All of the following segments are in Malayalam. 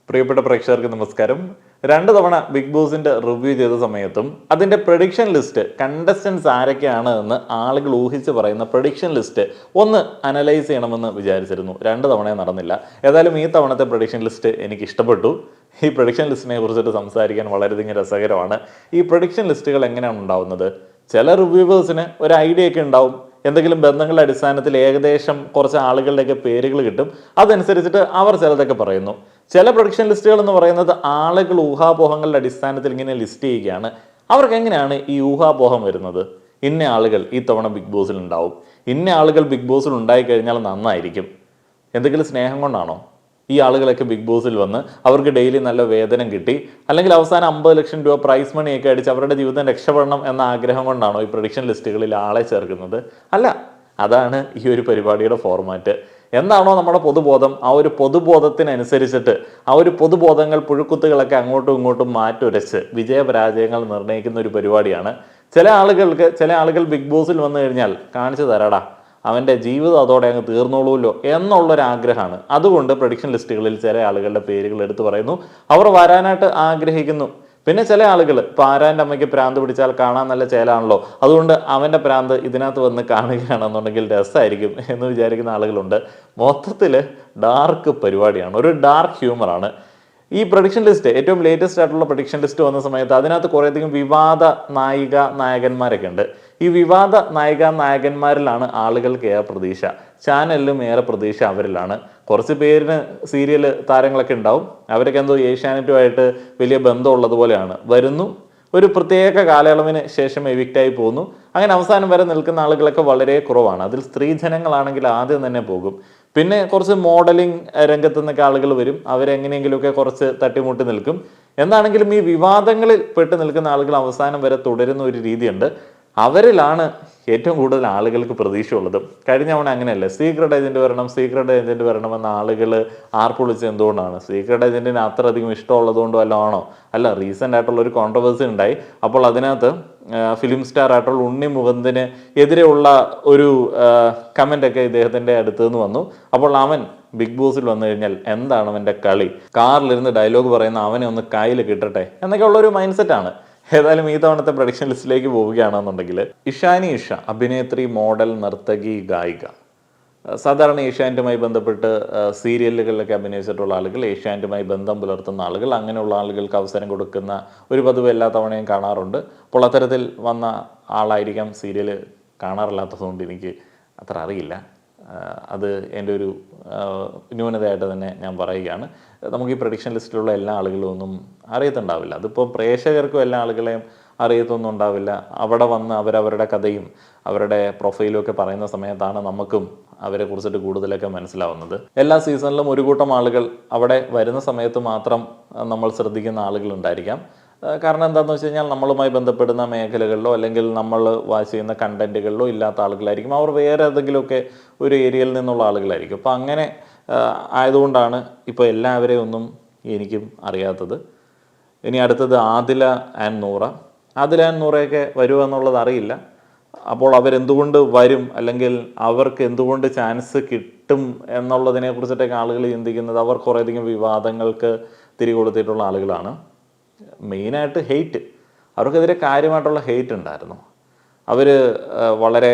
പ്രിയപ്പെട്ട പ്രേക്ഷകർക്ക് നമസ്കാരം. 2 തവണ ബിഗ് ബോസിന്റെ റിവ്യൂ ചെയ്ത സമയത്തും അതിന്റെ പ്രഡിക്ഷൻ ലിസ്റ്റ് കണ്ടസ്റ്റൻസ് ആരൊക്കെയാണ് എന്ന് ആളുകൾ ഊഹിച്ച് പറയുന്ന പ്രഡിക്ഷൻ ലിസ്റ്റ് ഒന്ന് അനലൈസ് ചെയ്യണമെന്ന് വിചാരിച്ചിരുന്നു. 2 തവണയും നടന്നില്ല. ഏതായാലും ഈ തവണത്തെ പ്രഡിക്ഷൻ ലിസ്റ്റ് എനിക്ക് ഇഷ്ടപ്പെട്ടു. ഈ പ്രഡിക്ഷൻ ലിസ്റ്റിനെ കുറിച്ചിട്ട് സംസാരിക്കാൻ വളരെയധികം രസകരമാണ്. ഈ പ്രഡിക്ഷൻ ലിസ്റ്റുകൾ എങ്ങനെയാണ് ഉണ്ടാവുന്നത്? ചില റിവ്യൂവേഴ്സിന് ഒരു ഐഡിയ ഒക്കെ ഉണ്ടാവും. എന്തെങ്കിലും ബന്ധങ്ങളുടെ അടിസ്ഥാനത്തിൽ ഏകദേശം കുറച്ച് ആളുകളുടെയൊക്കെ പേരുകൾ കിട്ടും. അതനുസരിച്ചിട്ട് അവർ ചിലതൊക്കെ പറയുന്നു. ചില പ്രൊഡിക്ഷൻ ലിസ്റ്റുകൾ എന്ന് പറയുന്നത് ആളുകൾ ഊഹാപോഹങ്ങളുടെ അടിസ്ഥാനത്തിൽ ഇങ്ങനെ ലിസ്റ്റ് ചെയ്യുകയാണ്. അവർക്ക് എങ്ങനെയാണ് ഈ ഊഹാപോഹം വരുന്നത്? ഇന്ന ആളുകൾ ഈ തവണ ബിഗ് ബോസിൽ ഉണ്ടാവും, ഇന്ന ആളുകൾ ബിഗ് ബോസിൽ ഉണ്ടായിക്കഴിഞ്ഞാൽ നന്നായിരിക്കും. എന്തെങ്കിലും സ്നേഹം കൊണ്ടാണോ ഈ ആളുകളൊക്കെ ബിഗ് ബോസിൽ വന്ന് അവർക്ക് ഡെയിലി നല്ല വേതനം കിട്ടി, അല്ലെങ്കിൽ അവസാനം 50 ലക്ഷം രൂപ പ്രൈസ് മണിയൊക്കെ അടിച്ച് അവരുടെ ജീവിതം രക്ഷപ്പെടണം എന്ന ആഗ്രഹം കൊണ്ടാണോ ഈ പ്രൊഡിക്ഷൻ ലിസ്റ്റുകളിൽ ആളെ ചേർക്കുന്നത്? അല്ല, അതാണ് ഈ ഒരു പരിപാടിയുടെ ഫോർമാറ്റ്. എന്താണോ നമ്മുടെ പൊതുബോധം, ആ ഒരു പൊതുബോധത്തിനനുസരിച്ചിട്ട് ആ ഒരു പൊതുബോധങ്ങൾ പുഴുക്കുത്തുകളൊക്കെ അങ്ങോട്ടും ഇങ്ങോട്ടും മാറ്റുരച്ച് വിജയപരാജയങ്ങൾ നിർണ്ണയിക്കുന്ന ഒരു പരിപാടിയാണ്. ചില ആളുകൾ ബിഗ് ബോസിൽ വന്നു കഴിഞ്ഞാൽ കാണിച്ചു തരാടാ, അവൻ്റെ ജീവിതം അതോടെ അങ്ങ് തീർന്നോളൂല്ലോ എന്നുള്ളൊരാഗ്രഹമാണ്. അതുകൊണ്ട് പ്രഡിക്ഷൻ ലിസ്റ്റുകളിൽ ചില ആളുകളുടെ പേരുകൾ എടുത്തു പറയുന്നു. അവർ വരാനായിട്ട് ആഗ്രഹിക്കുന്നു. പിന്നെ ചില ആളുകൾ, ഇപ്പോൾ ആരാൻ്റെ അമ്മയ്ക്ക് പ്രാന്ത് പിടിച്ചാൽ കാണാൻ നല്ല ചേലാണല്ലോ, അതുകൊണ്ട് അവൻ്റെ പ്രാന്ത് ഇതിനകത്ത് വന്ന് കാണുകയാണെന്നുണ്ടെങ്കിൽ രസമായിരിക്കും എന്ന് വിചാരിക്കുന്ന ആളുകളുണ്ട്. മൊത്തത്തിൽ ഡാർക്ക് പരിപാടിയാണ്, ഒരു ഡാർക്ക് ഹ്യൂമറാണ് ഈ പ്രഡിക്ഷൻ ലിസ്റ്റ്. ഏറ്റവും ലേറ്റസ്റ്റ് ആയിട്ടുള്ള പ്രഡിക്ഷൻ ലിസ്റ്റ് വന്ന സമയത്ത് അതിനകത്ത് കുറേയധികം വിവാദ നായികമാരൊക്കെ ഉണ്ട്. ഈ വിവാദ നായകന്മാരിലാണ് ആളുകൾക്ക് ഏറെ പ്രതീക്ഷ, ചാനലിലും ഏറെ പ്രതീക്ഷ അവരിലാണ്. കുറച്ച് പേരിന് സീരിയൽ താരങ്ങളൊക്കെ ഉണ്ടാവും, അവരൊക്കെ എന്തോ ഏഷ്യാനെറ്റുമായിട്ട് വലിയ ബന്ധമുള്ളതുപോലെയാണ്. വരുന്നു, ഒരു പ്രത്യേക കാലയളവിന് ശേഷം എവിക്റ്റായി പോകുന്നു. അങ്ങനെ അവസാനം വരെ നിൽക്കുന്ന ആളുകളൊക്കെ വളരെ കുറവാണ്. അതിൽ സ്ത്രീജനങ്ങളാണെങ്കിൽ ആദ്യം തന്നെ പോകും. പിന്നെ കുറച്ച് മോഡലിംഗ് രംഗത്തു നിന്നൊക്കെ ആളുകൾ വരും, അവരെങ്ങനെയെങ്കിലുമൊക്കെ കുറച്ച് തട്ടിമുട്ടി നിൽക്കും. എന്താണെങ്കിലും ഈ വിവാദങ്ങളിൽ പെട്ട് നിൽക്കുന്ന ആളുകൾ അവസാനം വരെ തുടരുന്ന ഒരു രീതിയുണ്ട്. അവരിലാണ് ഏറ്റവും കൂടുതൽ ആളുകൾക്ക് പ്രതീക്ഷയുള്ളത്. കഴിഞ്ഞ തവണ അങ്ങനെയല്ലേ, സീക്രട്ട് ഏജന്റ് വരണമെന്ന ആളുകൾ ആർപ്പൊളിച്ച് എന്തുകൊണ്ടാണ്? സീക്രട്ട് ഏജന്റിന് അത്രയധികം ഇഷ്ടമുള്ളതുകൊണ്ടോ ആണോ? അല്ല, റീസെൻ്റ് ആയിട്ടുള്ള ഒരു കോൺട്രവേഴ്സി ഉണ്ടായി. അപ്പോൾ അതിനകത്ത് ഫിലിം സ്റ്റാർ ആയിട്ടുള്ള ഉണ്ണി മുകുന്ദന് എതിരെയുള്ള ഒരു കമൻ്റൊക്കെ ഇദ്ദേഹത്തിൻ്റെ അടുത്ത് നിന്ന് വന്നു. അപ്പോൾ അവൻ ബിഗ് ബോസിൽ വന്നു കഴിഞ്ഞാൽ എന്താണ് അവൻ്റെ കളി, കാറിലിരുന്ന് ഡയലോഗ് പറയുന്ന അവനെ ഒന്ന് കയ്യിൽ കിട്ടട്ടെ എന്നൊക്കെ ഉള്ളൊരു മൈൻഡ് സെറ്റാണ്. ഏതായാലും ഈ തവണത്തെ പ്രൊഡിക്ഷൻ ലിസ്റ്റിലേക്ക് പോവുകയാണെന്നുണ്ടെങ്കിൽ ഇഷാനി ഇഷ, അഭിനേത്രി, മോഡൽ, നർത്തകി, ഗായിക. സാധാരണ ഏഷ്യാനെറ്റുമായി ബന്ധപ്പെട്ട് സീരിയലുകളിലൊക്കെ അഭിനയിച്ചിട്ടുള്ള ആളുകൾ, ഏഷ്യാനെറ്റുമായി ബന്ധം പുലർത്തുന്ന ആളുകൾ, അങ്ങനെയുള്ള ആളുകൾക്ക് അവസരം കൊടുക്കുന്ന ഒരു പതിവ് എല്ലാ തവണയും കാണാറുണ്ട്. അപ്പോൾ അത്തരത്തിൽ വന്ന ആളായിരിക്കാം സീരിയൽ കാണാറില്ലാത്തതുകൊണ്ട് എനിക്ക് അത്ര അറിയില്ല. അത് എൻ്റെ ഒരു ന്യൂനതയായിട്ട് തന്നെ ഞാൻ പറയുകയാണ്. നമുക്ക് ഈ പ്രഡിക്ഷൻ ലിസ്റ്റിലുള്ള എല്ലാ ആളുകളും ഒന്നും അറിയത്തുണ്ടാവില്ല. അതിപ്പോൾ പ്രേക്ഷകർക്കും എല്ലാ ആളുകളെയും അറിയത്തൊന്നും ഉണ്ടാവില്ല. അവിടെ വന്ന് അവരവരുടെ കഥയും അവരുടെ പ്രൊഫൈലും ഒക്കെ പറയുന്ന സമയത്താണ് നമുക്കും അവരെ കുറിച്ചിട്ട് കൂടുതലൊക്കെ മനസ്സിലാവുന്നത്. എല്ലാ സീസണിലും ഒരു കൂട്ടം ആളുകൾ അവിടെ വരുന്ന സമയത്ത് മാത്രം നമ്മൾ ശ്രദ്ധിക്കുന്ന ആളുകളുണ്ടായിരിക്കാം. കാരണം എന്താണെന്ന് വെച്ച് കഴിഞ്ഞാൽ നമ്മളുമായി ബന്ധപ്പെടുന്ന മേഖലകളിലോ അല്ലെങ്കിൽ നമ്മൾ വാച്ച് ചെയ്യുന്ന കണ്ടന്റുകളിലോ ഇല്ലാത്ത ആളുകളായിരിക്കും. അവർ വേറെ ഏതെങ്കിലുമൊക്കെ ഒരു ഏരിയയിൽ നിന്നുള്ള ആളുകളായിരിക്കും. അപ്പോൾ അങ്ങനെ ആയതുകൊണ്ടാണ് ഇപ്പോൾ എല്ലാവരെയും ഒന്നും എനിക്കും അറിയാത്തത്. ഇനി അടുത്തത് ആദില ആൻഡ് നൂറയൊക്കെ വരുമോ എന്നുള്ളത് അറിയില്ല. അപ്പോൾ അവരെന്തുകൊണ്ട് വരും, അല്ലെങ്കിൽ അവർക്ക് എന്തുകൊണ്ട് ചാൻസ് കിട്ടും എന്നുള്ളതിനെ കുറിച്ചിട്ടൊക്കെ ആളുകൾ ചിന്തിക്കുന്നത്, അവർ കുറേയധികം വിവാദങ്ങൾക്ക് തിരികൊളുത്തിയിട്ടുള്ള ആളുകളാണ്. മെയിനായിട്ട് ഹെയ്റ്റ്, അവർക്കെതിരെ കാര്യമായിട്ടുള്ള ഹെയ്റ്റ് ഉണ്ടായിരുന്നു. അവർ വളരെ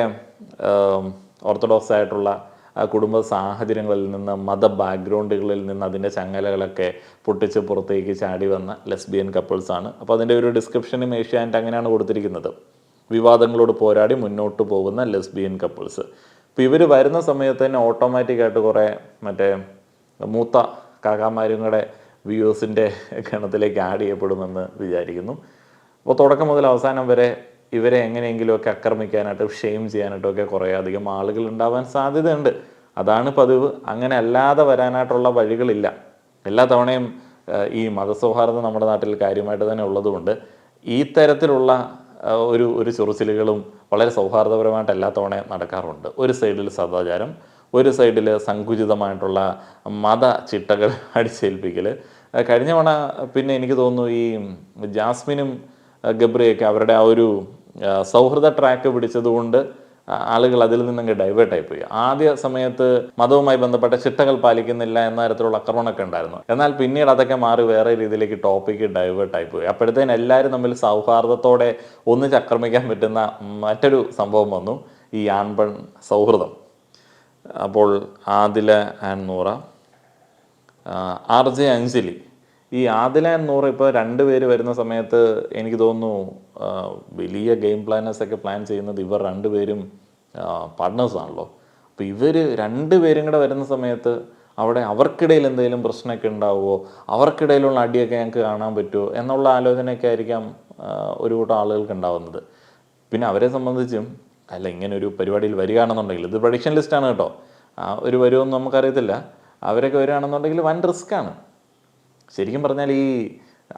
ഓർത്തഡോക്സ് ആയിട്ടുള്ള കുടുംബ സാഹചര്യങ്ങളിൽ നിന്ന്, മത ബാക്ക്ഗ്രൗണ്ടുകളിൽ നിന്ന് അതിൻ്റെ ചങ്ങലകളൊക്കെ പൊട്ടിച്ച് പുറത്തേക്ക് ചാടി വന്ന ലെസ്ബിയൻ കപ്പിൾസാണ്. അപ്പോൾ അതിൻ്റെ ഒരു ഡിസ്ക്രിപ്ഷനും ഏഷ്യാനെറ്റ് അങ്ങനെയാണ് കൊടുത്തിരിക്കുന്നത്, വിവാദങ്ങളോട് പോരാടി മുന്നോട്ട് പോകുന്ന ലെസ്ബിയൻ കപ്പിൾസ്. ഇപ്പോൾ ഇവർ വരുന്ന സമയത്ത് തന്നെ ഓട്ടോമാറ്റിക്കായിട്ട് കുറേ മറ്റേ മൂത്ത കാക്കാമാരും കൂടെ വ്യൂവേഴ്സിൻ്റെ ഗണത്തിലേക്ക് ആഡ് ചെയ്യപ്പെടുമെന്ന് വിചാരിക്കുന്നു. അപ്പോൾ തുടക്കം മുതൽ അവസാനം വരെ ഇവരെ എങ്ങനെയെങ്കിലുമൊക്കെ ആക്രമിക്കാനായിട്ട്, ഷെയിം ചെയ്യാനായിട്ടൊക്കെ കുറേ അധികം ആളുകൾ ഉണ്ടാവാൻ സാധ്യതയുണ്ട്. അതാണ് പതിവ്. അങ്ങനെ അല്ലാതെ വരാനായിട്ടുള്ള വഴികളില്ല. എല്ലാ തവണയും ഈ മതസൗഹാർദ്ദം നമ്മുടെ നാട്ടിൽ കാര്യമായിട്ട് തന്നെ ഉള്ളതുകൊണ്ട് ഈ തരത്തിലുള്ള ഒരു ചൊറിച്ചിലുകളും വളരെ സൗഹാർദ്ദപരമായിട്ട് എല്ലാ തവണയും നടക്കാറുണ്ട്. ഒരു സൈഡിൽ സദാചാരം, ഒരു സൈഡിൽ സങ്കുചിതമായിട്ടുള്ള മത ചിട്ടകൾ അടിച്ചേൽപ്പിക്കൽ. കഴിഞ്ഞ തവണ പിന്നെ എനിക്ക് തോന്നുന്നു ഈ ജാസ്മിനും ഗബ്രിയൊക്കെ അവരുടെ ആ ഒരു സൗഹൃദ ട്രാക്ക് പിടിച്ചതുകൊണ്ട് ആളുകൾ അതിൽ നിന്നങ്ങ് ഡൈവേർട്ടായി പോയി. ആദ്യ സമയത്ത് മതവുമായി ബന്ധപ്പെട്ട ചിട്ടകൾ പാലിക്കുന്നില്ല എന്ന തരത്തിലുള്ള ആക്രമണമൊക്കെ ഉണ്ടായിരുന്നു. എന്നാൽ പിന്നീട് അതൊക്കെ മാറി വേറെ രീതിയിലേക്ക് ടോപ്പിക്ക് ഡൈവേർട്ടായി പോയി. അപ്പോഴത്തേന് എല്ലാവരും തമ്മിൽ സൗഹാർദ്ദത്തോടെ ഒന്നിച്ചാക്രമിക്കാൻ പറ്റുന്ന മറ്റൊരു സംഭവം വന്നു, ഈ ആൺപെൺ സൗഹൃദം. അപ്പോൾ ആദില ആൻഡ് നൂറ, RJ അഞ്ജലി. ഈ ആദില ആൻഡ് നൂറ ഇപ്പോൾ രണ്ടുപേര് വരുന്ന സമയത്ത് എനിക്ക് തോന്നുന്നു വലിയ ഗെയിം പ്ലാനേഴ്സൊക്കെ പ്ലാൻ ചെയ്യുന്നത് ഇവർ രണ്ടുപേരും പാർട്ട്നേഴ്സാണല്ലോ. അപ്പോൾ ഇവർ രണ്ടുപേരും കൂടെ വരുന്ന സമയത്ത് അവിടെ അവർക്കിടയിൽ എന്തെങ്കിലും പ്രശ്നമൊക്കെ ഉണ്ടാവുമോ, അവർക്കിടയിലുള്ള അടിയൊക്കെ ഞങ്ങൾക്ക് കാണാൻ പറ്റുമോ എന്നുള്ള ആലോചനയൊക്കെ ആയിരിക്കാം ഒരു കൂട്ടം ആളുകൾക്ക് ഉണ്ടാവുന്നത്. പിന്നെ അവരെ സംബന്ധിച്ചും അല്ല, ഇങ്ങനെ ഒരു പരിപാടിയിൽ വരികയാണെന്നുണ്ടെങ്കിൽ, ഇത് പ്രഡിക്ഷൻ ലിസ്റ്റാണ് കേട്ടോ, ഒരു വരുമെന്ന് നമുക്കറിയത്തില്ല, അവരൊക്കെ വരികയാണെന്നുണ്ടെങ്കിൽ വൻ റിസ്ക്കാണ്. ശരിക്കും പറഞ്ഞാൽ ഈ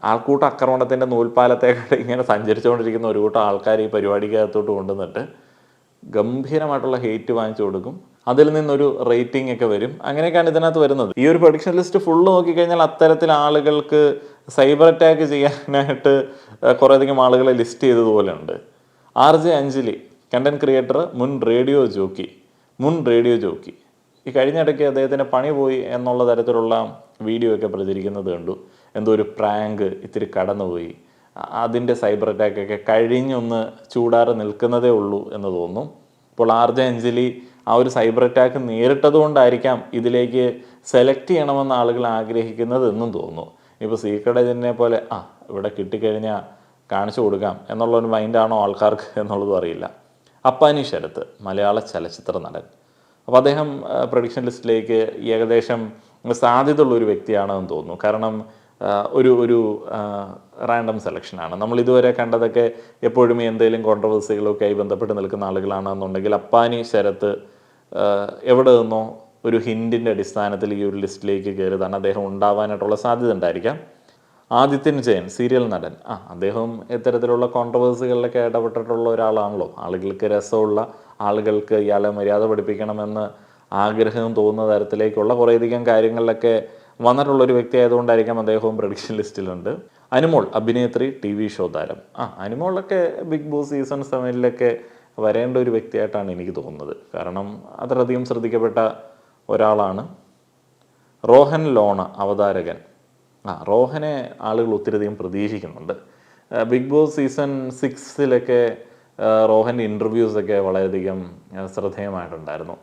ആൾക്കൂട്ട ആക്രമണത്തിൻ്റെ നൂൽപ്പാലത്തേക്കാൾ ഇങ്ങനെ സഞ്ചരിച്ചുകൊണ്ടിരിക്കുന്ന ഒരു കൂട്ടം ആൾക്കാർ ഈ പരിപാടിക്കകത്തോട്ട് കൊണ്ടുവന്നിട്ട് ഗംഭീരമായിട്ടുള്ള ഹെയ്റ്റ് വാങ്ങിച്ചു കൊടുക്കും. അതിൽ നിന്നൊരു റേറ്റിംഗ് ഒക്കെ വരും. അങ്ങനെയൊക്കെയാണ് ഇതിനകത്ത് വരുന്നത്. ഈ ഒരു പ്രൊഡിക്ഷൻ ലിസ്റ്റ് ഫുള്ള് നോക്കിക്കഴിഞ്ഞാൽ അത്തരത്തിൽ ആളുകൾക്ക് സൈബർ അറ്റാക്ക് ചെയ്യാനായിട്ട് കുറേയധികം ആളുകളെ ലിസ്റ്റ് ചെയ്തതുപോലെ ഉണ്ട്. RJ അഞ്ജലി, കണ്ടന്റ് ക്രിയേറ്റർ, മുൻ റേഡിയോ ജോക്കി. ഈ കഴിഞ്ഞിടയ്ക്ക് അദ്ദേഹത്തിൻ്റെ പണി പോയി എന്നുള്ള തരത്തിലുള്ള വീഡിയോ ഒക്കെ പ്രചരിക്കുന്നത് കണ്ടു. എന്തോ ഒരു പ്രാങ്ക് ഇത്തിരി കടന്നുപോയി, അതിൻ്റെ സൈബർ അറ്റാക്കൊക്കെ കഴിഞ്ഞൊന്ന് ചൂടാറ് നിൽക്കുന്നതേ ഉള്ളൂ എന്ന് തോന്നുന്നു. ഇപ്പോൾ RJ അഞ്ജലി ആ ഒരു സൈബർ അറ്റാക്ക് നേരിട്ടത് കൊണ്ടായിരിക്കാം ഇതിലേക്ക് സെലക്ട് ചെയ്യണമെന്ന് ആളുകൾ ആഗ്രഹിക്കുന്നത് എന്നും തോന്നുന്നു. ഇപ്പോൾ സീക്രട്ട് ഏജന്റിനെ പോലെ ഇവിടെ കിട്ടിക്കഴിഞ്ഞാൽ കാണിച്ചു കൊടുക്കാം എന്നുള്ളൊരു മൈൻഡാണോ ആൾക്കാർക്ക് എന്നുള്ളതും അറിയില്ല. അപ്പാനി ശരത്ത്, മലയാള ചലച്ചിത്ര നടൻ. അപ്പോൾ അദ്ദേഹം പ്രഡിക്ഷൻ ലിസ്റ്റിലേക്ക് ഏകദേശം സാധ്യതയുള്ള ഒരു വ്യക്തിയാണെന്ന് തോന്നുന്നു. കാരണം ഒരു റാൻഡം സെലക്ഷനാണ്. നമ്മൾ ഇതുവരെ കണ്ടതൊക്കെ എപ്പോഴും എന്തെങ്കിലും കോൺട്രവേഴ്സികളൊക്കെ ആയി ബന്ധപ്പെട്ട് നിൽക്കുന്ന ആളുകളാണെന്നുണ്ടെങ്കിൽ അപ്പാനി ശരത്ത് എവിടെ നിന്നോ ഒരു ഹിൻറ്റിൻ്റെ അടിസ്ഥാനത്തിൽ ഈ ഒരു ലിസ്റ്റിലേക്ക് കയറിയതാണ്. അദ്ദേഹം ഉണ്ടാവാനായിട്ടുള്ള സാധ്യത ഉണ്ടായിരിക്കാം. ആദിത്യൻ ജയൻ, സീരിയൽ നടൻ. അദ്ദേഹം ഇത്തരത്തിലുള്ള കോൺട്രവേഴ്സികളിലൊക്കെ ഇടപെട്ടിട്ടുള്ള ഒരാളാണല്ലോ. ആളുകൾക്ക് രസമുള്ള, ആളുകൾക്ക് ഇയാളെ മര്യാദ പഠിപ്പിക്കണമെന്ന് ആഗ്രഹം തോന്നുന്ന തരത്തിലേക്കുള്ള കുറേയധികം കാര്യങ്ങളിലൊക്കെ വന്നിട്ടുള്ളൊരു വ്യക്തി ആയതുകൊണ്ടായിരിക്കാം അദ്ദേഹവും പ്രഡിക്ഷൻ ലിസ്റ്റിലുണ്ട്. അനുമോൾ, അഭിനേത്രി, TV ഷോ താരം. അനുമോളൊക്കെ ബിഗ് ബോസ് സീസൺ 7 വരേണ്ട ഒരു വ്യക്തിയായിട്ടാണ് എനിക്ക് തോന്നുന്നത്. കാരണം അത്രയധികം ശ്രദ്ധിക്കപ്പെട്ട ഒരാളാണ്. റോഹൻ ലോണ, അവതാരകൻ. റോഹനെ ആളുകൾ ഒത്തിരിയധികം പ്രതീക്ഷിക്കുന്നുണ്ട്. ബിഗ് ബോസ് സീസൺ 6 റോഹൻ്റെ ഇൻ്റർവ്യൂസൊക്കെ വളരെയധികം ശ്രദ്ധേയമായിട്ടുണ്ടായിരുന്നു.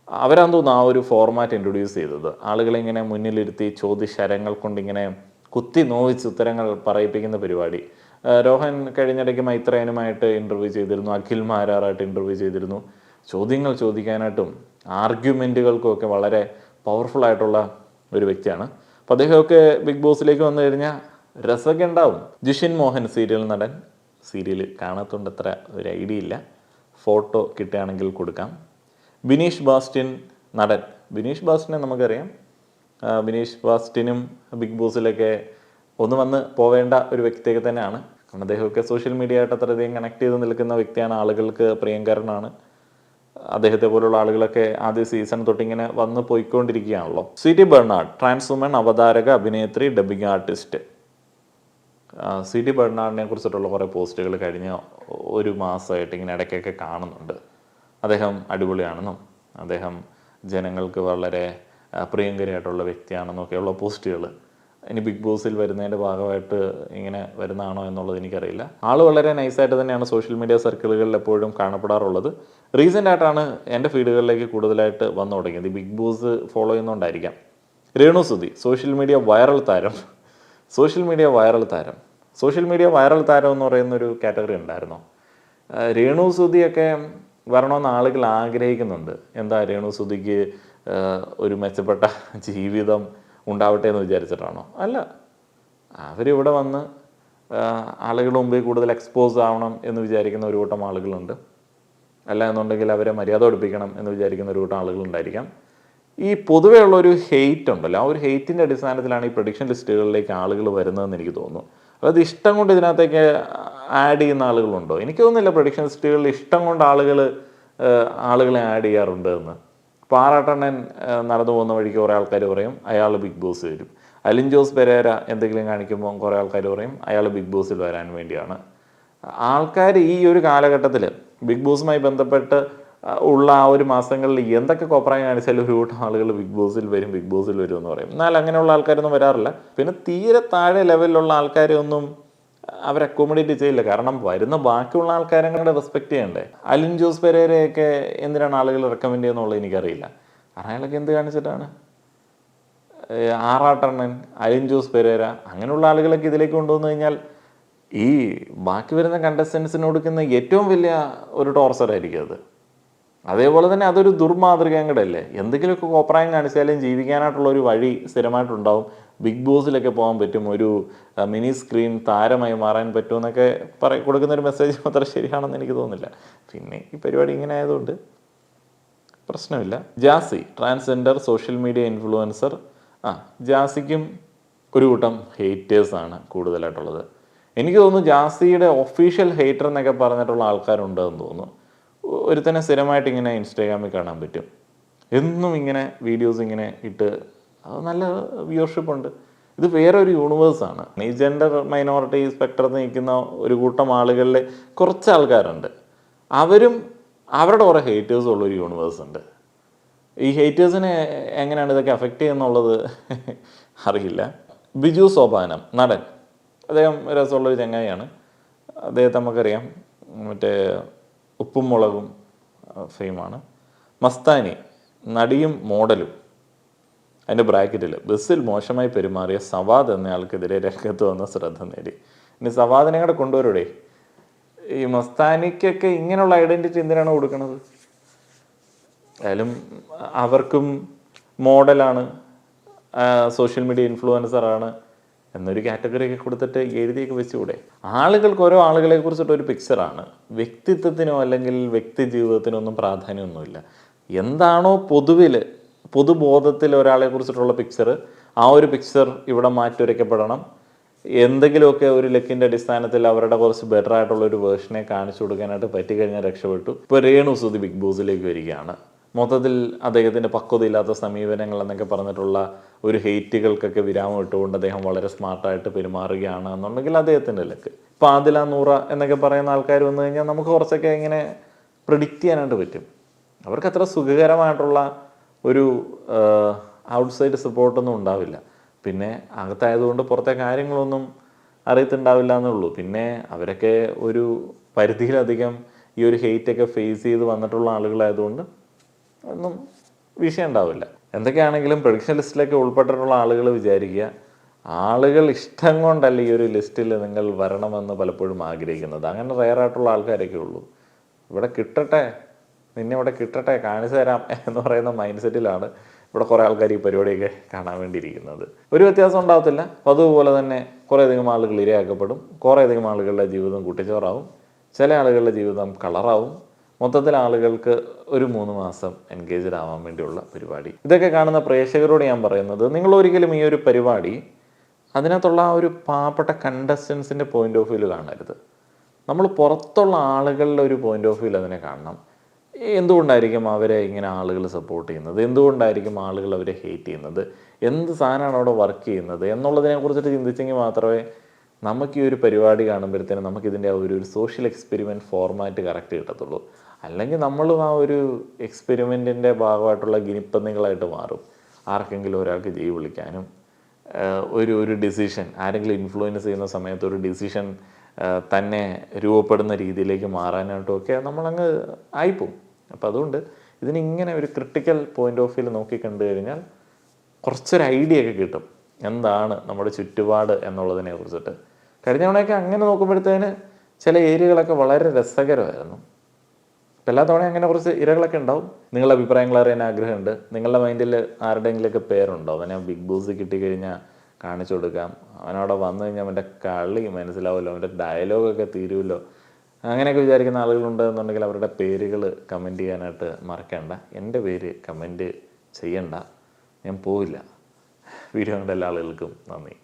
അവരാന്ന് തോന്നുന്നു ആ ഒരു ഫോർമാറ്റ് ഇൻട്രൊഡ്യൂസ് ചെയ്തത്. ആളുകളിങ്ങനെ മുന്നിലിരുത്തി ചോദ്യശരങ്ങൾ കൊണ്ടിങ്ങനെ കുത്തി നോവിച്ച് ഉത്തരങ്ങൾ പറയിപ്പിക്കുന്ന പരിപാടി. രോഹൻ കഴിഞ്ഞിടയ്ക്ക് മൈത്രേനുമായിട്ട് ഇൻ്റർവ്യൂ ചെയ്തിരുന്നു, അഖിൽ മാരാറായിട്ട് ഇൻ്റർവ്യൂ ചെയ്തിരുന്നു. ചോദ്യങ്ങൾ ചോദിക്കാനായിട്ടും ആർഗ്യുമെൻറ്റുകൾക്കും ഒക്കെ വളരെ പവർഫുള്ളായിട്ടുള്ള ഒരു വ്യക്തിയാണ്. അപ്പോൾ അദ്ദേഹമൊക്കെ ബിഗ് ബോസിലേക്ക് വന്നു കഴിഞ്ഞാൽ രസമൊക്കെ ഉണ്ടാവും. ജിഷിൻ മോഹൻ, സീരിയൽ നടൻ. സീരിയൽ കാണാത്തതുകൊണ്ട് അത്ര ഒരു ഐഡിയ ഇല്ല, ഫോട്ടോ കിട്ടുകയാണെങ്കിൽ കൊടുക്കാം. ബിനീഷ് ബാസ്റ്റിൻ, നടൻ. ബിനീഷ് ബാസ്റ്റിനെ നമുക്കറിയാം. ബിനീഷ് ബാസ്റ്റിനും ബിഗ് ബോസിലൊക്കെ ഒന്ന് വന്ന് പോവേണ്ട ഒരു വ്യക്തിയൊക്കെ തന്നെയാണ്. കാരണം അദ്ദേഹമൊക്കെ സോഷ്യൽ മീഡിയ ആയിട്ട് അത്രയധികം കണക്ട് ചെയ്ത് നിൽക്കുന്ന വ്യക്തിയാണ്, ആളുകൾക്ക് പ്രിയങ്കരനാണ്. അദ്ദേഹത്തെ പോലുള്ള ആളുകളൊക്കെ ആദ്യ സീസൺ തൊട്ടിങ്ങനെ വന്ന് പോയിക്കൊണ്ടിരിക്കുകയാണല്ലോ. സ്വീറ്റി ബെർണാഡ്, ട്രാൻസ് വുമൺ, അവതാരക, അഭിനേത്രി, ഡബിങ് ആർട്ടിസ്റ്റ്. സ്വീറ്റി ബെർണാഡിനെ കുറിച്ചിട്ടുള്ള കുറേ പോസ്റ്റുകൾ കഴിഞ്ഞ ഒരു മാസമായിട്ട് ഇങ്ങനെ ഇടയ്ക്കൊക്കെ കാണുന്നുണ്ട്. അദ്ദേഹം അടിപൊളിയാണെന്നും അദ്ദേഹം ജനങ്ങൾക്ക് വളരെ പ്രിയങ്കരിയായിട്ടുള്ള വ്യക്തിയാണെന്നൊക്കെയുള്ള പോസ്റ്റുകൾ ഇനി ബിഗ് ബോസിൽ വരുന്നതിൻ്റെ ഭാഗമായിട്ട് ഇങ്ങനെ വരുന്നതാണോ എന്നുള്ളത് എനിക്കറിയില്ല. ആൾ വളരെ നൈസായിട്ട് തന്നെയാണ് സോഷ്യൽ മീഡിയ സർക്കിളുകളിൽ എപ്പോഴും കാണപ്പെടാറുള്ളത്. റീസെൻ്റ് ആയിട്ടാണ് എൻ്റെ ഫീഡുകളിലേക്ക് കൂടുതലായിട്ട് വന്നു തുടങ്ങിയത്. ബിഗ് ബോസ് ഫോളോ ചെയ്യുന്നതുകൊണ്ടായിരിക്കാം. Renu Sudhi, social media viral താരം. സോഷ്യൽ മീഡിയ വൈറൽ താരം എന്ന് പറയുന്നൊരു കാറ്റഗറി ഉണ്ടായിരുന്നു. രേണു സുധിയൊക്കെ വരണമെന്ന് ആളുകൾ ആഗ്രഹിക്കുന്നുണ്ട്. എന്താ, രേണു സുധിക്ക് ഒരു മെച്ചപ്പെട്ട ജീവിതം ഉണ്ടാവട്ടെ എന്ന് വിചാരിച്ചിട്ടാണോ? അല്ല, അവരിവിടെ വന്ന് ആളുകളുടെ മുമ്പിൽ കൂടുതൽ എക്സ്പോസ് ആവണം എന്ന് വിചാരിക്കുന്ന ഒരു കൂട്ടം ആളുകളുണ്ട്. അല്ല എന്നുണ്ടെങ്കിൽ അവരെ മര്യാദ പഠിപ്പിക്കണം എന്ന് വിചാരിക്കുന്ന ഒരു കൂട്ടം ആളുകളുണ്ടായിരിക്കാം. ഈ പൊതുവേ ഉള്ളൊരു ഹെയ്റ്റ് ഉണ്ടല്ലോ, ആ ഒരു ഹെയ്റ്റിൻ്റെ അടിസ്ഥാനത്തിലാണ് ഈ പ്രഡിക്ഷൻ ലിസ്റ്റുകളിലേക്ക് ആളുകൾ വരുന്നതെന്ന് എനിക്ക് തോന്നുന്നു. അതായത് ഇഷ്ടം കൊണ്ട് ഇതിനകത്തേക്ക് ആഡ് ചെയ്യുന്ന ആളുകളുണ്ടോ? എനിക്ക് തോന്നുന്നില്ല പ്രഡിക്ഷൻ ലിസ്റ്റുകളിൽ ഇഷ്ടം കൊണ്ട് ആളുകളെ ആഡ് ചെയ്യാറുണ്ട് എന്ന്. പാറാട്ടണ്ണൻ നടന്നു പോകുന്ന വഴിക്ക് കുറേ ആൾക്കാർ പറയും അയാൾ ബിഗ് ബോസ് വരും. അലിൻ ജോസ് പെരേര എന്തെങ്കിലും കാണിക്കുമ്പോൾ കുറേ ആൾക്കാർ പറയും അയാൾ ബിഗ് ബോസിൽ വരാൻ വേണ്ടിയാണ്. ആൾക്കാർ ഈ ഒരു കാലഘട്ടത്തിൽ ബിഗ് ബോസുമായി ബന്ധപ്പെട്ട് ഉള്ള ആ ഒരു മാസങ്ങളിൽ എന്തൊക്കെ കോപ്രായം കാണിച്ചാലും ഒരു കൂട്ടം ആളുകൾ ബിഗ് ബോസിൽ വരും എന്ന് പറയും. എന്നാൽ അങ്ങനെയുള്ള ആൾക്കാരൊന്നും വരാറില്ല. പിന്നെ തീരെ താഴെ ലെവലിലുള്ള ആൾക്കാരെ ഒന്നും അവർ അക്കോമഡേറ്റ് ചെയ്യില്ല. കാരണം വരുന്ന ബാക്കിയുള്ള ആൾക്കാരെ കൂടെ റെസ്പെക്ട് ചെയ്യണ്ടേ. അലിൻ ജോസ് പെരേരയൊക്കെ എന്തിനാണ് ആളുകൾ റെക്കമെൻഡ് ചെയ്യുന്നുള്ളത് എനിക്കറിയില്ല. കാരണം അയാളൊക്കെ എന്ത് കാണിച്ചിട്ടാണ്? ആറാട്ടണ്ണൻ, അലിൻ ജോസ് പെരേര അങ്ങനെയുള്ള ആളുകളൊക്കെ ഇതിലേക്ക് കൊണ്ടുവന്നു കഴിഞ്ഞാൽ ഈ ബാക്കി വരുന്ന കണ്ടസ്റ്റൻസിന് കൊടുക്കുന്ന ഏറ്റവും വലിയ ഒരു ടോർച്ചറായിരിക്കും അത്. അതേപോലെ തന്നെ അതൊരു ദുർമാതൃകയും കൂടെ അല്ലേ. എന്തെങ്കിലുമൊക്കെ കോപ്രായം കാണിച്ചാലും ജീവിക്കാനായിട്ടുള്ള ഒരു വഴി സ്ഥിരമായിട്ടുണ്ടാവും. ബിഗ് ബോസിലൊക്കെ പോകാൻ പറ്റും, ഒരു മിനി സ്ക്രീൻ താരമായി മാറാൻ പറ്റുമെന്നൊക്കെ കൊടുക്കുന്നൊരു മെസ്സേജ് മാത്രം ശരിയാണെന്ന് എനിക്ക് തോന്നുന്നില്ല. പിന്നെ ഈ പരിപാടി ഇങ്ങനെ ആയതുകൊണ്ട് പ്രശ്നമില്ല. Jasi transgender social media influencer. ജാസിക്കും ഒരു കൂട്ടം ഹേറ്റേഴ്സാണ് കൂടുതലായിട്ടുള്ളത്. എനിക്ക് തോന്നുന്നു ജാസിയുടെ ഒഫീഷ്യൽ ഹേറ്റർ എന്നൊക്കെ പറഞ്ഞിട്ടുള്ള ആൾക്കാരുണ്ടെന്ന് തോന്നുന്നു. ഒരുത്തന്നെ സ്ഥിരമായിട്ട് ഇങ്ങനെ ഇൻസ്റ്റാഗ്രാമിൽ കാണാൻ പറ്റും. എന്നും ഇങ്ങനെ വീഡിയോസ് ഇങ്ങനെ ഇട്ട് അത് നല്ല വ്യൂവർഷിപ്പ് ഉണ്ട്. ഇത് വേറെ ഒരു യൂണിവേഴ്സാണ്. ഈ ജെൻഡർ മൈനോറിറ്റി സ്പെക്ട്രത്തിൽ നിൽക്കുന്ന ഒരു കൂട്ടം ആളുകളിലെ കുറച്ച് ആൾക്കാരുണ്ട്. അവരും അവരുടെ കുറേ ഹേറ്റേഴ്സും ഉള്ളൊരു യൂണിവേഴ്സ് ഉണ്ട്. ഈ ഹേറ്റേഴ്സിനെ എങ്ങനെയാണ് ഇതൊക്കെ അഫക്റ്റ് ചെയ്യുന്നുള്ളത് അറിയില്ല. ബിജു സോപാനം നടൻ, അദ്ദേഹം രസമുള്ളൊരു ചങ്ങായിയാണ്. അദ്ദേഹത്തെ നമുക്കറിയാം, മറ്റേ ഉപ്പും മുളകും ഫെയിമാണ്. മസ്താനി നടിയും മോഡലും. അതിൻ്റെ ബ്രാക്കറ്റിൽ ബസ്സിൽ മോശമായി പെരുമാറിയ സവാദ് എന്നയാൾക്കെതിരെ രംഗത്ത് വന്ന ശ്രദ്ധ നേടി. ഇനി സവാദിനെ കൂടെ കൊണ്ടുവരൂടെ? ഈ മസ്താനിക്കൊക്കെ ഇങ്ങനെയുള്ള ഐഡൻറ്റിറ്റി എന്തിനാണ് കൊടുക്കുന്നത്? ആയാലും അവർക്കും മോഡലാണ്, സോഷ്യൽ മീഡിയ ഇൻഫ്ലുവൻസറാണ് എന്നൊരു കാറ്റഗറിയൊക്കെ കൊടുത്തിട്ട് എഴുതിയൊക്കെ വെച്ചുകൂടെ? ആളുകൾക്ക് ഓരോ ആളുകളെ കുറിച്ചിട്ട് ഒരു പിക്ചറാണ്. വ്യക്തിത്വത്തിനോ അല്ലെങ്കിൽ വ്യക്തി ജീവിതത്തിനോ ഒന്നും പ്രാധാന്യമൊന്നുമില്ല. എന്താണോ പൊതുബോധത്തിൽ ഒരാളെ കുറിച്ചിട്ടുള്ള പിക്ചർ, ആ ഒരു പിക്ചർ ഇവിടെ മാറ്റുരയ്ക്കപ്പെടണം. എന്തെങ്കിലുമൊക്കെ ഒരു ലക്കിൻ്റെ അടിസ്ഥാനത്തിൽ അവരുടെ കുറച്ച് ബെറ്റർ ആയിട്ടുള്ള ഒരു വേർഷനെ കാണിച്ചു കൊടുക്കാനായിട്ട് പറ്റിക്കഴിഞ്ഞാൽ രക്ഷപ്പെട്ടു. ഇപ്പോൾ രേണു സുധി ബിഗ് ബോസിലേക്ക് വരികയാണ്. മൊത്തത്തിൽ അദ്ദേഹത്തിൻ്റെ പക്വതയില്ലാത്ത സമീപനങ്ങൾ എന്നൊക്കെ പറഞ്ഞിട്ടുള്ള ഒരു ഹെയ്റ്റുകൾക്കൊക്കെ വിരാമം ഇട്ടുകൊണ്ട് അദ്ദേഹം വളരെ സ്മാർട്ടായിട്ട് പെരുമാറുകയാണ് എന്നുണ്ടെങ്കിൽ അദ്ദേഹത്തിൻ്റെ ലക്ക്. ഇപ്പോൾ ആദില നൂറ എന്നൊക്കെ പറയുന്ന ആൾക്കാർ വന്നു കഴിഞ്ഞാൽ നമുക്ക് കുറച്ചൊക്കെ ഇങ്ങനെ പ്രിഡിക്റ്റ് ചെയ്യാനായിട്ട് പറ്റും. അവർക്ക് അത്ര സുഖകരമായിട്ടുള്ള ഒരു ഔട്ട്സൈഡ് സപ്പോർട്ടൊന്നും ഉണ്ടാവില്ല. പിന്നെ അകത്തായതുകൊണ്ട് പുറത്തെ കാര്യങ്ങളൊന്നും അറിയത്തുണ്ടാവില്ല എന്നുള്ളൂ. പിന്നെ അവരൊക്കെ ഒരു പരിധിയിലധികം ഈ ഒരു ഹെയ്റ്റൊക്കെ ഫേസ് ചെയ്ത് വന്നിട്ടുള്ള ആളുകളായതുകൊണ്ട് ഒന്നും വിഷയം ഉണ്ടാവില്ല. എന്തൊക്കെയാണെങ്കിലും പ്രഡിക്ഷൻ ലിസ്റ്റിലൊക്കെ ഉൾപ്പെട്ടിട്ടുള്ള ആളുകൾ വിചാരിക്കുക, ആളുകൾ ഇഷ്ടം കൊണ്ടല്ല ഈ ഒരു ലിസ്റ്റിൽ നിങ്ങൾ വരണമെന്ന് പലപ്പോഴും ആഗ്രഹിക്കുന്നത്. അങ്ങനെ റെയറായിട്ടുള്ള ആൾക്കാരൊക്കെ ഉള്ളൂ. ഇവിടെ കിട്ടട്ടെ, നിന്നെ ഇവിടെ കിട്ടട്ടെ, കാണിച്ചു തരാം എന്ന് പറയുന്ന മൈൻഡ് സെറ്റിലാണ് ഇവിടെ കുറേ ആൾക്കാർ ഈ പരിപാടിയൊക്കെ കാണാൻ വേണ്ടിയിരിക്കുന്നത്. ഒരു വ്യത്യാസം ഉണ്ടാകത്തില്ല. അതുപോലെ തന്നെ കുറേയധികം ആളുകൾ ഇരയാക്കപ്പെടും, കുറേയധികം ആളുകളുടെ ജീവിതം കുട്ടിച്ചോറാവും, ചില ആളുകളുടെ ജീവിതം കളറാവും. മൊത്തത്തിൽ ആളുകൾക്ക് ഒരു 3 മാസം എൻഗേജ്ഡ് ആവാൻ വേണ്ടിയുള്ള പരിപാടി. ഇതൊക്കെ കാണുന്ന പ്രേക്ഷകരോട് ഞാൻ പറയുന്നത്, നിങ്ങൾ ഒരിക്കലും ഈ ഒരു പരിപാടി അതിനകത്തുള്ള ആ ഒരു പാവപ്പെട്ട കണ്ടസ്റ്റൻസിൻ്റെ പോയിന്റ് ഓഫ് വ്യൂ കാണരുത്. നമ്മൾ പുറത്തുള്ള ആളുകളുടെ ഒരു പോയിന്റ് ഓഫ് വ്യൂ അതിനെ കാണണം. എന്തുകൊണ്ടായിരിക്കും അവരെ ഇങ്ങനെ ആളുകൾ സപ്പോർട്ട് ചെയ്യുന്നത്, എന്തുകൊണ്ടായിരിക്കും ആളുകൾ അവരെ ഹേറ്റ് ചെയ്യുന്നത്, എന്ത് സാധനമാണ് അവിടെ വർക്ക് ചെയ്യുന്നത് എന്നുള്ളതിനെ കുറിച്ചിട്ട് ചിന്തിച്ചെങ്കിൽ മാത്രമേ നമുക്ക് ഈ ഒരു പരിപാടി കാണുമ്പോഴത്തേനും നമുക്കിതിൻ്റെ ആ ഒരു സോഷ്യൽ എക്സ്പെരിമെൻറ്റ് ഫോർമാറ്റ് കറക്റ്റ് കിട്ടത്തുള്ളൂ. അല്ലെങ്കിൽ നമ്മളും ആ ഒരു എക്സ്പെരിമെൻറ്റിൻ്റെ ഭാഗമായിട്ടുള്ള ഗിനിപ്പന്നികളായിട്ട് മാറും. ആർക്കെങ്കിലും ഒരാൾക്ക് ജീവ് വിളിക്കാനും ഒരു ഡിസിഷൻ ആരെങ്കിലും ഇൻഫ്ലുവൻസ് ചെയ്യുന്ന സമയത്ത് ഒരു ഡിസിഷൻ തന്നെ രൂപപ്പെടുന്ന രീതിയിലേക്ക് മാറാനായിട്ടും ഒക്കെ നമ്മളങ്ങ് ആയിപ്പോവും. അപ്പോൾ അതുകൊണ്ട് ഇതിനിങ്ങനെ ഒരു ക്രിട്ടിക്കൽ പോയിന്റ് ഓഫ് വ്യൂ നോക്കി കണ്ടു കഴിഞ്ഞാൽ കുറച്ചൊരു ഐഡിയ ഒക്കെ കിട്ടും എന്താണ് നമ്മുടെ ചുറ്റുപാട് എന്നുള്ളതിനെ കുറിച്ചിട്ട്. കഴിഞ്ഞ തവണയൊക്കെ അങ്ങനെ നോക്കുമ്പോഴത്തേന് ചില ഏരിയകളൊക്കെ വളരെ രസകരമായിരുന്നു. എല്ലാ തവണയും അങ്ങനെ കുറച്ച് ഇരകളൊക്കെ ഉണ്ടാവും. നിങ്ങളുടെ അഭിപ്രായങ്ങൾ അറിയാൻ ആഗ്രഹമുണ്ട്. നിങ്ങളുടെ മൈൻഡിൽ ആരുടെയെങ്കിലുമൊക്കെ പേരുണ്ടോ? അവനെ ബിഗ് ബോസ് കിട്ടിക്കഴിഞ്ഞാൽ കാണിച്ചു കൊടുക്കാം, അവനവിടെ വന്നു കഴിഞ്ഞാൽ അവൻ്റെ കളി മനസ്സിലാവുമല്ലോ, അവൻ്റെ ഡയലോഗൊക്കെ തീരുമല്ലോ, അങ്ങനെയൊക്കെ വിചാരിക്കുന്ന ആളുകളുണ്ടെന്നുണ്ടെങ്കിൽ അവരുടെ പേരുകൾ കമൻറ്റ് ചെയ്യാനായിട്ട് മറക്കണ്ട. എൻ്റെ പേര് കമൻറ്റ് ചെയ്യണ്ട, ഞാൻ പോവില്ല. വീഡിയോ കണ്ട എല്ലാ ആളുകൾക്കും നന്ദി.